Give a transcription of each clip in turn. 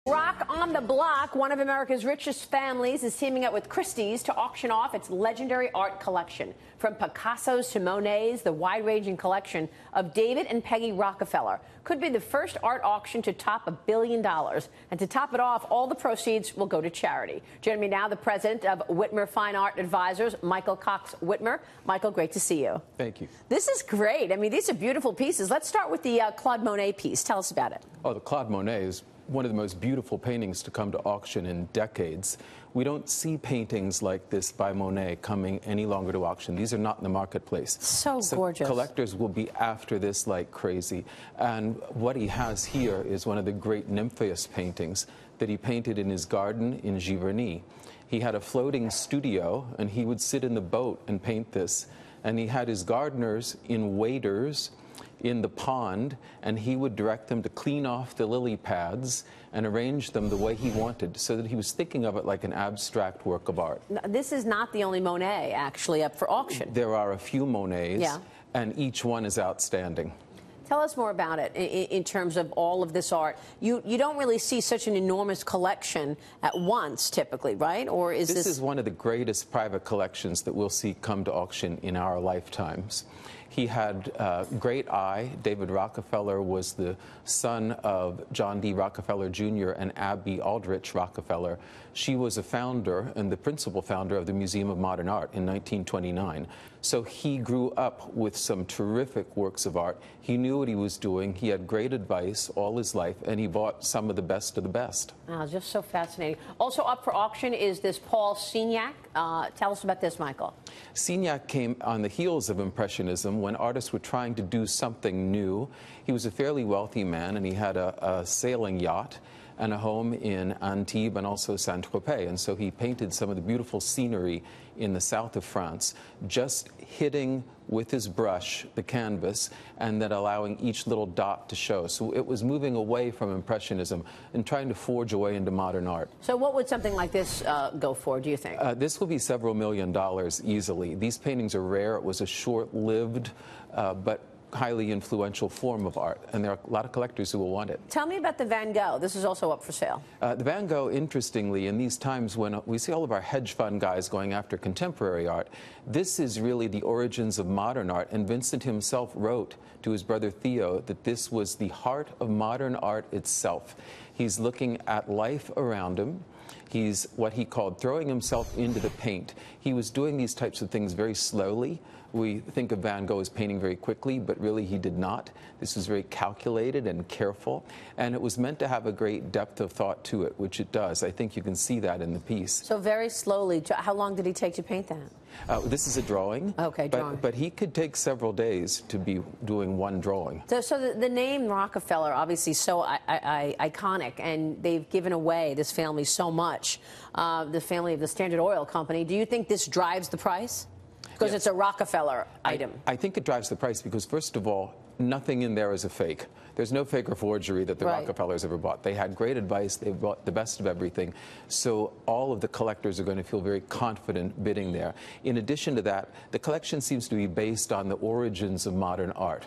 Rock on the Block, one of America's richest families, is teaming up with Christie's to auction off its legendary art collection. From Picasso's to Monet's, the wide-ranging collection of David and Peggy Rockefeller could be the first art auction to top $1 billion. And to top it off, all the proceeds will go to charity. Joining me now, the president of Witmer Fine Art Advisors, Michael Cox Witmer. Michael, great to see you. Thank you. This is great. I mean, these are beautiful pieces. Let's start with the Claude Monet piece. Tell us about it. Oh, the Claude Monet is one of the most beautiful paintings to come to auction in decades. We don't see paintings like this by Monet coming any longer to auction. These are not in the marketplace. So gorgeous. Collectors will be after this like crazy. And what he has here is one of the great Nymphaeus paintings that he painted in his garden in Giverny. He had a floating studio, and he would sit in the boat and paint this. And he had his gardeners in waders in the pond, and he would direct them to clean off the lily pads and arrange them the way he wanted, so that he was thinking of it like an abstract work of art. This is not the only Monet actually up for auction. There are a few Monets, yeah, and each one is outstanding. Tell us more about it in terms of all of this art. You don't really see such an enormous collection at once, typically, right? Or is this is one of the greatest private collections that we'll see come to auction in our lifetimes. He had a great eye. David Rockefeller was the son of John D. Rockefeller Jr. and Abby Aldrich Rockefeller. She was a founder and the principal founder of the Museum of Modern Art in 1929. So he grew up with some terrific works of art. He knew what he was doing. He had great advice all his life, and he bought some of the best of the best. Oh, just so fascinating. Also up for auction is this Paul Signac. Tell us about this, Michael. Signac came on the heels of Impressionism when artists were trying to do something new. He was a fairly wealthy man, and he had a sailing yacht and a home in Antibes and also Saint-Tropez. And so he painted some of the beautiful scenery in the south of France, just hitting with his brush the canvas and then allowing each little dot to show. So it was moving away from Impressionism and trying to forge a way into modern art. So what would something like this go for, do you think? This will be several $1 million easily. These paintings are rare. It was a short-lived but highly influential form of art, and there are a lot of collectors who will want it. Tell me about the Van Gogh. This is also up for sale. The Van Gogh, interestingly, in these times when we see all of our hedge fund guys going after contemporary art, this is really the origins of modern art, and Vincent himself wrote to his brother Theo that this was the heart of modern art itself. He's looking at life around him. He's what he called throwing himself into the paint. He was doing these types of things very slowly. We think of Van Gogh as painting very quickly, but really he did not. This was very calculated and careful, and it was meant to have a great depth of thought to it, which it does. I think you can see that in the piece. So very slowly. How long did he take to paint that? This is a drawing. Okay, drawing. But he could take several days to be doing one drawing. So the name Rockefeller, obviously so iconic, and they've given away, this family, so much. The family of the Standard Oil Company. Do you think this drives the price? Because it's a Rockefeller item. I think it drives the price because, first of all, nothing in there is a fake. There's no fake or forgery that the Rockefellers ever bought. They had great advice. They bought the best of everything. So all of the collectors are going to feel very confident bidding there. In addition to that, the collection seems to be based on the origins of modern art.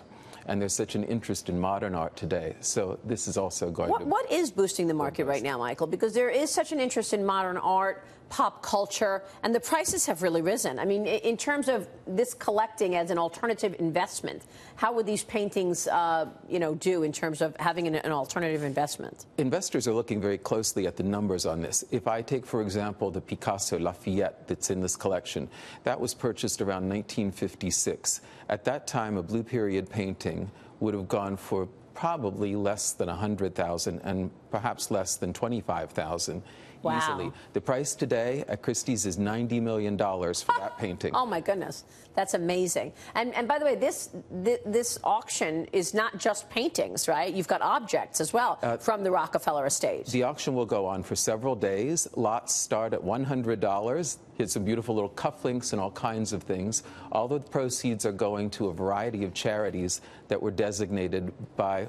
And there's such an interest in modern art today. So this is also going to... What is boosting the market right now, Michael? Because there is such an interest in modern art, pop culture, and the prices have really risen. I mean, in terms of this collecting as an alternative investment, how would these paintings, do in terms of having an alternative investment? Investors are looking very closely at the numbers on this. If I take, for example, the Picasso Lafayette that's in this collection, that was purchased around 1956. At that time, a Blue Period painting would have gone for probably less than $100,000 and perhaps less than $25,000. Wow. Easily. The price today at Christie's is $90 million for that painting. Oh, my goodness. That's amazing. And by the way, this auction is not just paintings, right? You've got objects as well from the Rockefeller estate. The auction will go on for several days. Lots start at $100. Here's some beautiful little cufflinks and all kinds of things. All the proceeds are going to a variety of charities that were designated by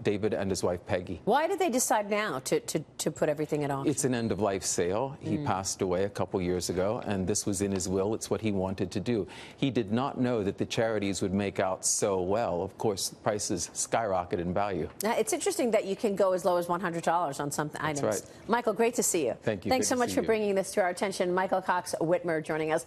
David and his wife Peggy. Why did they decide now to put everything at auction? It's an end-of-life sale. He passed away a couple years ago, and this was in his will. It's what he wanted to do. He did not know that the charities would make out so well. Of course, prices skyrocketed in value. Now, it's interesting that you can go as low as $100 on some items. Right. Michael, great to see you. Thank you. Thanks Good so much see for you. bringing this to our attention. Michael Cox Witmer joining us.